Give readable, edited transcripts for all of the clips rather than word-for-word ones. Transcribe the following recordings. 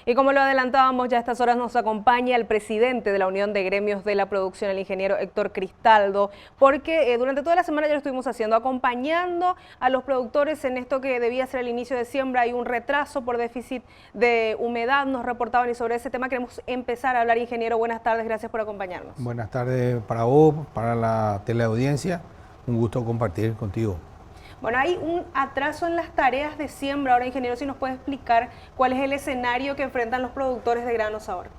Y como lo adelantábamos, ya a estas horas nos acompaña el presidente de la Unión de Gremios de la Producción, el ingeniero Héctor Cristaldo, porque durante toda la semana ya lo estuvimos haciendo, acompañando a los productores en esto que debía ser el inicio de siembra. Hay un retraso por déficit de humedad, nos reportaban, y sobre ese tema queremos empezar a hablar. Ingeniero, buenas tardes, gracias por acompañarnos. Buenas tardes para vos, para la teleaudiencia, un gusto compartir contigo. Bueno, hay un atraso en las tareas de siembra. Ahora, ingeniero, si nos puede explicar cuál es el escenario que enfrentan los productores de granos ahora.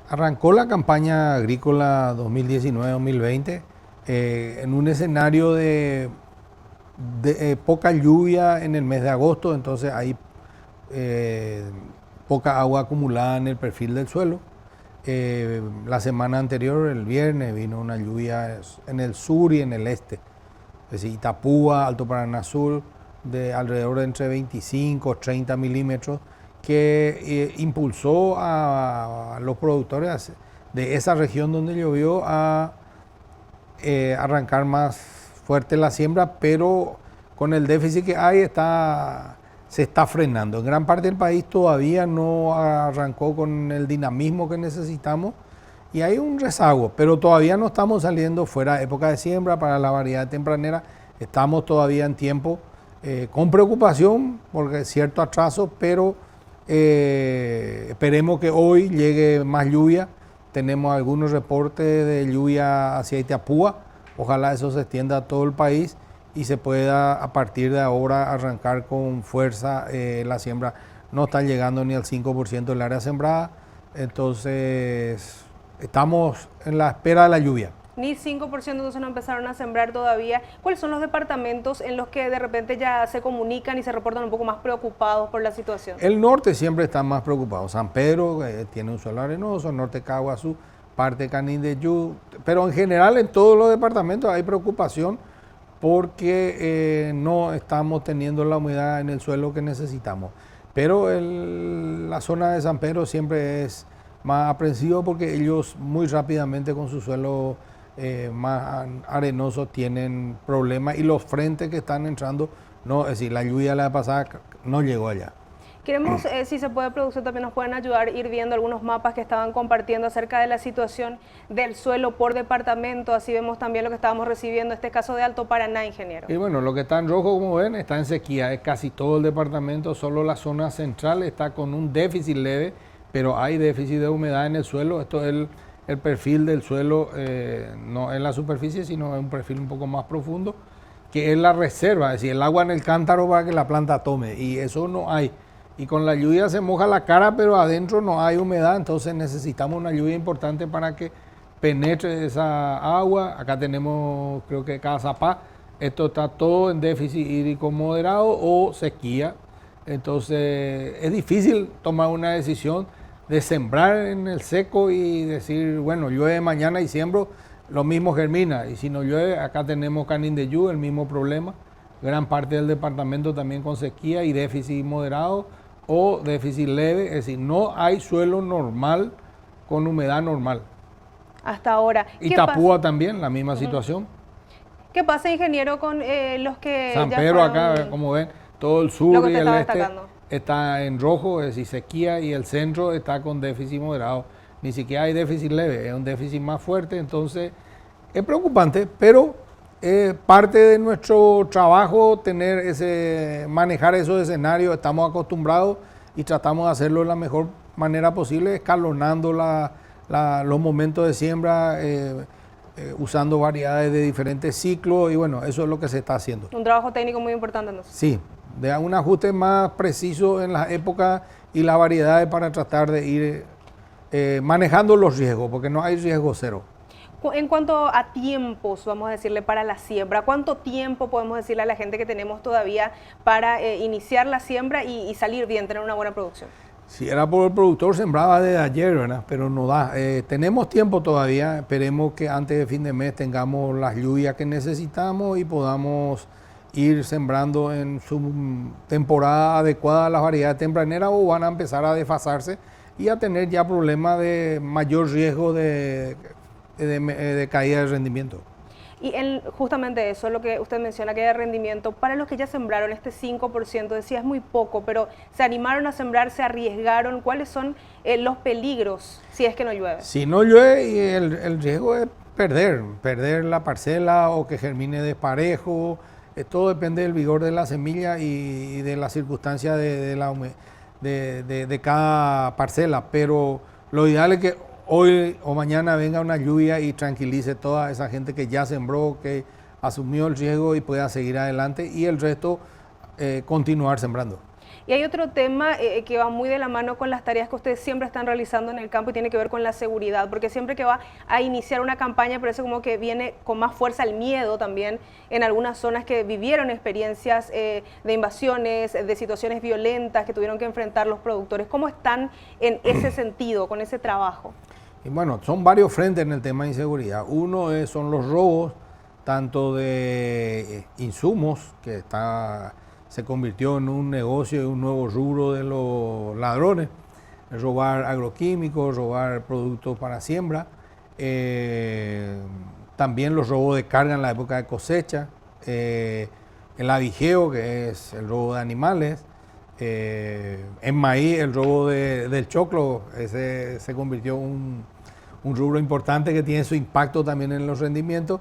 Arrancó la campaña agrícola 2019-2020 en un escenario de poca lluvia en el mes de agosto, entonces hay poca agua acumulada en el perfil del suelo. La semana anterior, el viernes, vino una lluvia en el sur y en el este. Es decir, Itapúa, Alto Paraná Sur, de alrededor de entre 25 y 30 milímetros, que impulsó a los productores de esa región donde llovió a arrancar más fuerte la siembra, pero con el déficit que hay se está frenando. En gran parte del país todavía no arrancó con el dinamismo que necesitamos y hay un rezago, pero todavía no estamos saliendo fuera de época de siembra para la variedad tempranera. Estamos todavía en tiempo, con preocupación porque es cierto atraso, pero esperemos que hoy llegue más lluvia. Tenemos algunos reportes de lluvia hacia Itapúa, ojalá eso se extienda a todo el país y se pueda a partir de ahora arrancar con fuerza la siembra. No está llegando ni al 5% del área sembrada, entonces estamos en la espera de la lluvia. Ni 5%, entonces no empezaron a sembrar todavía. ¿Cuáles son los departamentos en los que de repente ya se comunican y se reportan un poco más preocupados por la situación? El norte siempre está más preocupado. San Pedro tiene un suelo arenoso, norte Caguazú, parte de Canindeyú, pero en general en todos los departamentos hay preocupación porque no estamos teniendo la humedad en el suelo que necesitamos. Pero la zona de San Pedro siempre es más aprensivo porque ellos muy rápidamente con su suelo más arenoso tienen problemas y los frentes que están entrando, no, es decir, la lluvia la pasada no llegó allá. Queremos, si se puede, producir, también nos pueden ayudar a ir viendo algunos mapas que estaban compartiendo acerca de la situación del suelo por departamento. Así vemos también lo que estábamos recibiendo, este caso de Alto Paraná, ingeniero. Y bueno, lo que está en rojo, como ven, está en sequía, es casi todo el departamento, solo la zona central está con un déficit leve, pero hay déficit de humedad en el suelo. Esto es el perfil del suelo, no en la superficie, sino en un perfil un poco más profundo, que es la reserva, es decir, el agua en el cántaro para que la planta tome, y eso no hay. Y con la lluvia se moja la cara, pero adentro no hay humedad, entonces necesitamos una lluvia importante para que penetre esa agua. Acá tenemos, creo que Cazapá, esto está todo en déficit hídrico moderado o sequía. Entonces es difícil tomar una decisión de sembrar en el seco y decir, bueno, llueve mañana y siembro, lo mismo germina. Y si no llueve, acá tenemos Canindeyú, el mismo problema. Gran parte del departamento también con sequía y déficit moderado o déficit leve, es decir, no hay suelo normal con humedad normal. Hasta ahora. Itapúa también, la misma situación. ¿Qué pasa, ingeniero, con los que San Pedro acá, como ven, todo el sur y el este está en rojo, es decir, sequía, y el centro está con déficit moderado. Ni siquiera hay déficit leve, es un déficit más fuerte, entonces es preocupante, pero parte de nuestro trabajo manejar esos escenarios. Estamos acostumbrados y tratamos de hacerlo de la mejor manera posible, escalonando los momentos de siembra, usando variedades de diferentes ciclos, y bueno, eso es lo que se está haciendo. Un trabajo técnico muy importante, ¿no? Sí, de un ajuste más preciso en las épocas y las variedades para tratar de ir manejando los riesgos, porque no hay riesgo cero. En cuanto a tiempos, vamos a decirle, para la siembra, ¿cuánto tiempo podemos decirle a la gente que tenemos todavía para iniciar la siembra y salir bien, tener una buena producción? Si era por el productor, sembraba desde ayer, ¿verdad? Pero no da. Tenemos tiempo todavía, esperemos que antes de fin de mes tengamos las lluvias que necesitamos y podamos ir sembrando en su temporada adecuada a las variedades tempraneras, o van a empezar a desfasarse y a tener ya problemas de mayor riesgo de caída de rendimiento. Y justamente eso, lo que usted menciona, que hay rendimiento, para los que ya sembraron este 5%, decía es muy poco, pero se animaron a sembrar, se arriesgaron, ¿cuáles son los peligros si es que no llueve? Si no llueve, el riesgo es perder la parcela o que germine desparejo. Todo depende del vigor de la semilla y de las circunstancias de cada parcela, pero lo ideal es que hoy o mañana venga una lluvia y tranquilice toda esa gente que ya sembró, que asumió el riesgo y pueda seguir adelante, y el resto continuar sembrando. Y hay otro tema que va muy de la mano con las tareas que ustedes siempre están realizando en el campo y tiene que ver con la seguridad, porque siempre que va a iniciar una campaña parece como que viene con más fuerza el miedo también en algunas zonas que vivieron experiencias de invasiones, de situaciones violentas que tuvieron que enfrentar los productores. ¿Cómo están en ese sentido, con ese trabajo? Y bueno, son varios frentes en el tema de inseguridad. Uno son los robos, tanto de insumos, que se convirtió en un negocio, en un nuevo rubro de los ladrones, robar agroquímicos, robar productos para siembra, también los robos de carga en la época de cosecha, el avijeo, que es el robo de animales, en maíz el robo del choclo, ese se convirtió en un rubro importante que tiene su impacto también en los rendimientos,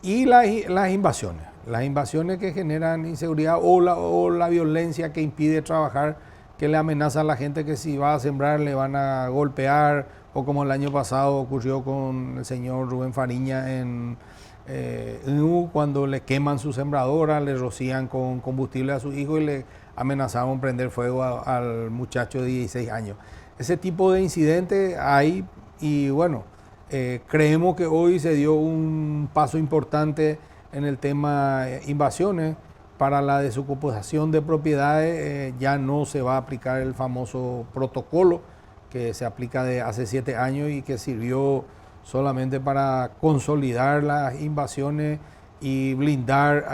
y las invasiones que generan inseguridad o la violencia que impide trabajar, que le amenaza a la gente que si va a sembrar le van a golpear, o como el año pasado ocurrió con el señor Rubén Fariña en cuando le queman su sembradora, le rocían con combustible a su hijo y le amenazaban prender fuego al muchacho de 16 años. Ese tipo de incidentes hay, y bueno, creemos que hoy se dio un paso importante en el tema invasiones. Para la desocupación de propiedades ya no se va a aplicar el famoso protocolo que se aplica de hace 7 años y que sirvió solamente para consolidar las invasiones y blindar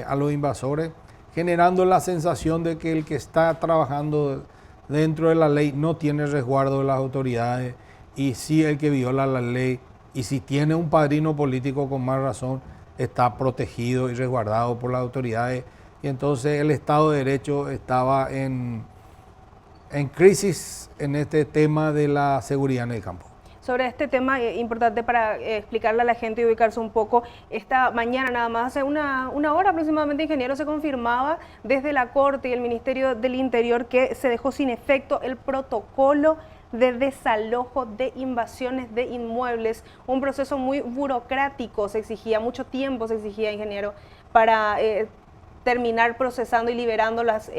a los invasores, generando la sensación de que el que está trabajando dentro de la ley no tiene resguardo de las autoridades, y sí el que viola la ley, y si tiene un padrino político con más razón, está protegido y resguardado por las autoridades. Y entonces el Estado de Derecho estaba en crisis en este tema de la seguridad en el campo. Sobre este tema importante para explicarle a la gente y ubicarse un poco, esta mañana nada más, hace una hora aproximadamente, ingeniero, se confirmaba desde la Corte y el Ministerio del Interior que se dejó sin efecto el protocolo de desalojo de invasiones de inmuebles, un proceso muy burocrático, se exigía mucho tiempo, se exigía, ingeniero, para terminar procesando y liberando las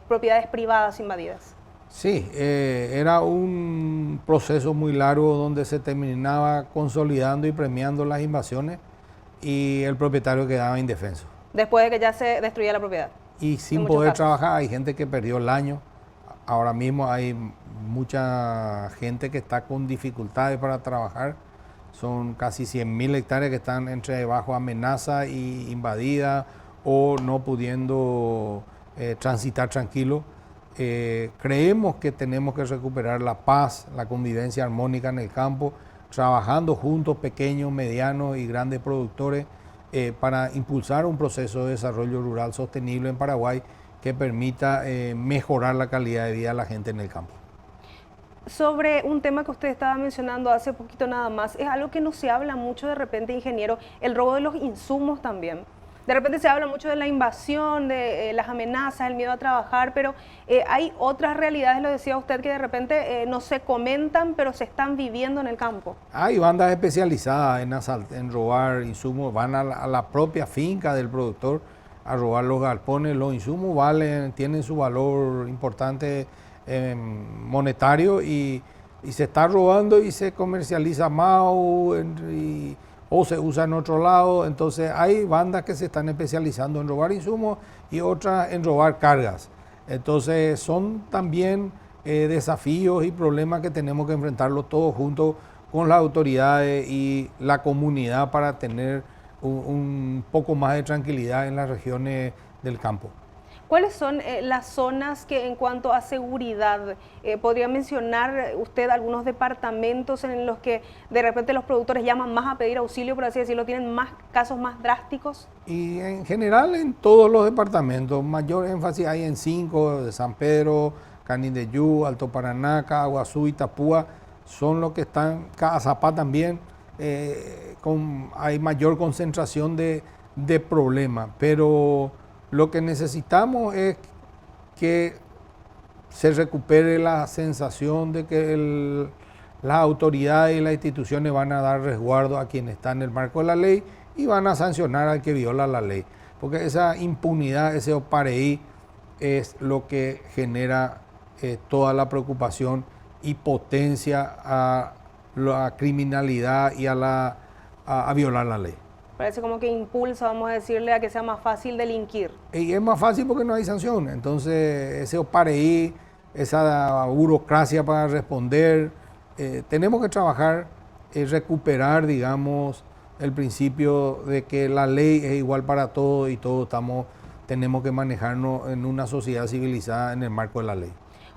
propiedades privadas invadidas. Sí, era un proceso muy largo donde se terminaba consolidando y premiando las invasiones y el propietario quedaba indefenso. Después de que ya se destruía la propiedad. Y sin poder trabajar, hay gente que perdió el año. Ahora mismo hay mucha gente que está con dificultades para trabajar. Son casi 100.000 hectáreas que están entre bajo amenaza y invadidas o no pudiendo transitar tranquilo. Creemos que tenemos que recuperar la paz, la convivencia armónica en el campo, trabajando juntos pequeños, medianos y grandes productores para impulsar un proceso de desarrollo rural sostenible en Paraguay que permita mejorar la calidad de vida de la gente en el campo. Sobre un tema que usted estaba mencionando hace poquito nada más, es algo que no se habla mucho de repente, ingeniero, el robo de los insumos también. De repente se habla mucho de la invasión, de las amenazas, el miedo a trabajar, pero hay otras realidades, lo decía usted, que de repente no se comentan, pero se están viviendo en el campo. Hay bandas especializadas en robar insumos, van a la propia finca del productor a robar los galpones. Los insumos tienen su valor importante monetario y se está robando y se comercializa más o se usa en otro lado. Entonces hay bandas que se están especializando en robar insumos y otras en robar cargas. Entonces son también desafíos y problemas que tenemos que enfrentarlos todos juntos con las autoridades y la comunidad para tener un poco más de tranquilidad en las regiones del campo. ¿Cuáles son las zonas que en cuanto a seguridad, podría mencionar usted algunos departamentos en los que de repente los productores llaman más a pedir auxilio, por así decirlo, tienen más casos más drásticos? Y en general en todos los departamentos, mayor énfasis hay en 5, de San Pedro, Canindeyú, Alto Paraná, Caguazú, Itapúa, son los que están, Caazapá también, hay mayor concentración de problemas, pero lo que necesitamos es que se recupere la sensación de que las autoridades y las instituciones van a dar resguardo a quien está en el marco de la ley y van a sancionar al que viola la ley. Porque esa impunidad, ese opareí, es lo que genera toda la preocupación y potencia a la criminalidad y a violar la ley. Parece como que impulsa, vamos a decirle, a que sea más fácil delinquir. Y es más fácil porque no hay sanción. Entonces, ese opareí, esa burocracia para responder, tenemos que trabajar, recuperar, digamos, el principio de que la ley es igual para todos y todos tenemos que manejarnos en una sociedad civilizada en el marco de la ley.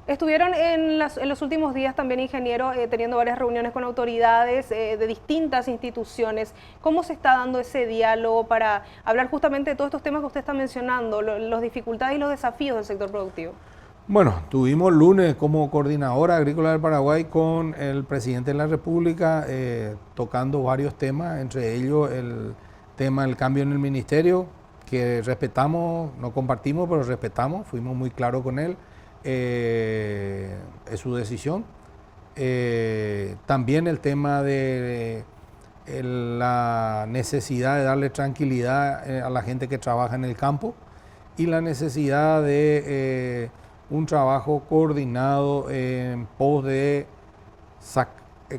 Estuvieron en los últimos días también, ingeniero, teniendo varias reuniones con autoridades de distintas instituciones. ¿Cómo se está dando ese diálogo para hablar justamente de todos estos temas que usted está mencionando, las dificultades y los desafíos del sector productivo? Bueno, tuvimos lunes como coordinadora agrícola del Paraguay con el presidente de la República tocando varios temas, entre ellos el tema del cambio en el ministerio, que respetamos, no compartimos, pero respetamos, fuimos muy claros con él. Es su decisión. También el tema de la necesidad de darle tranquilidad a la gente que trabaja en el campo y la necesidad de un trabajo coordinado en pos de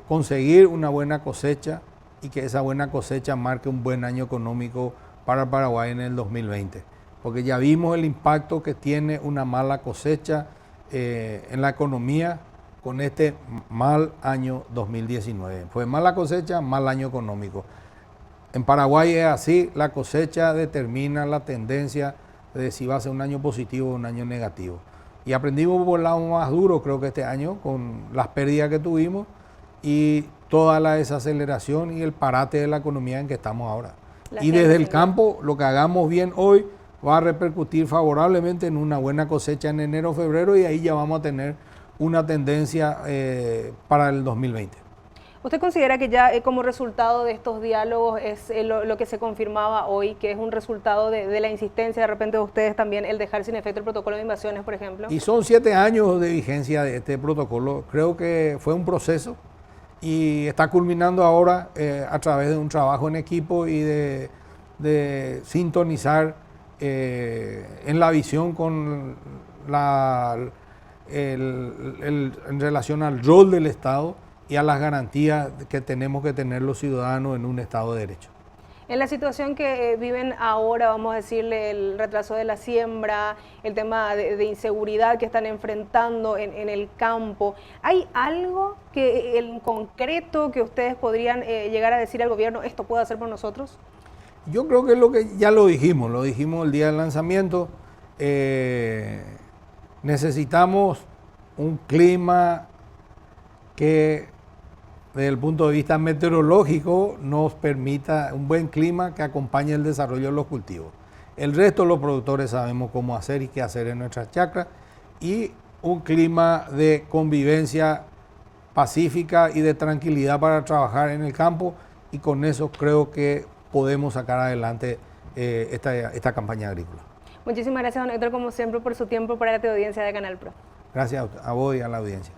conseguir una buena cosecha y que esa buena cosecha marque un buen año económico para Paraguay en el 2020. Porque ya vimos el impacto que tiene una mala cosecha en la economía con este mal año 2019. Fue mala cosecha, mal año económico. En Paraguay es así, la cosecha determina la tendencia de si va a ser un año positivo o un año negativo. Y aprendimos por el lado más duro, creo que este año, con las pérdidas que tuvimos y toda la desaceleración y el parate de la economía en que estamos ahora. Y desde el campo, lo que hagamos bien hoy va a repercutir favorablemente en una buena cosecha en enero o febrero y ahí ya vamos a tener una tendencia para el 2020. ¿Usted considera que ya como resultado de estos diálogos es lo que se confirmaba hoy, que es un resultado de la insistencia de repente de ustedes también el dejar sin efecto el protocolo de invasiones, por ejemplo? Y son 7 años de vigencia de este protocolo. Creo que fue un proceso y está culminando ahora a través de un trabajo en equipo y de sintonizar en la visión con en relación al rol del Estado y a las garantías que tenemos que tener los ciudadanos en un Estado de Derecho. En la situación que viven ahora, vamos a decirle, el retraso de la siembra, el tema de inseguridad que están enfrentando en el campo, ¿hay algo que en concreto que ustedes podrían llegar a decir al gobierno, esto puede hacer por nosotros? Yo creo que es lo que ya lo dijimos el día del lanzamiento. Necesitamos un clima que desde el punto de vista meteorológico nos permita un buen clima que acompañe el desarrollo de los cultivos. El resto de los productores sabemos cómo hacer y qué hacer en nuestras chacras y un clima de convivencia pacífica y de tranquilidad para trabajar en el campo y con eso creo que podemos sacar adelante esta campaña agrícola. Muchísimas gracias, don Héctor, como siempre, por su tiempo para la audiencia de Canal Pro. Gracias a vos y a la audiencia.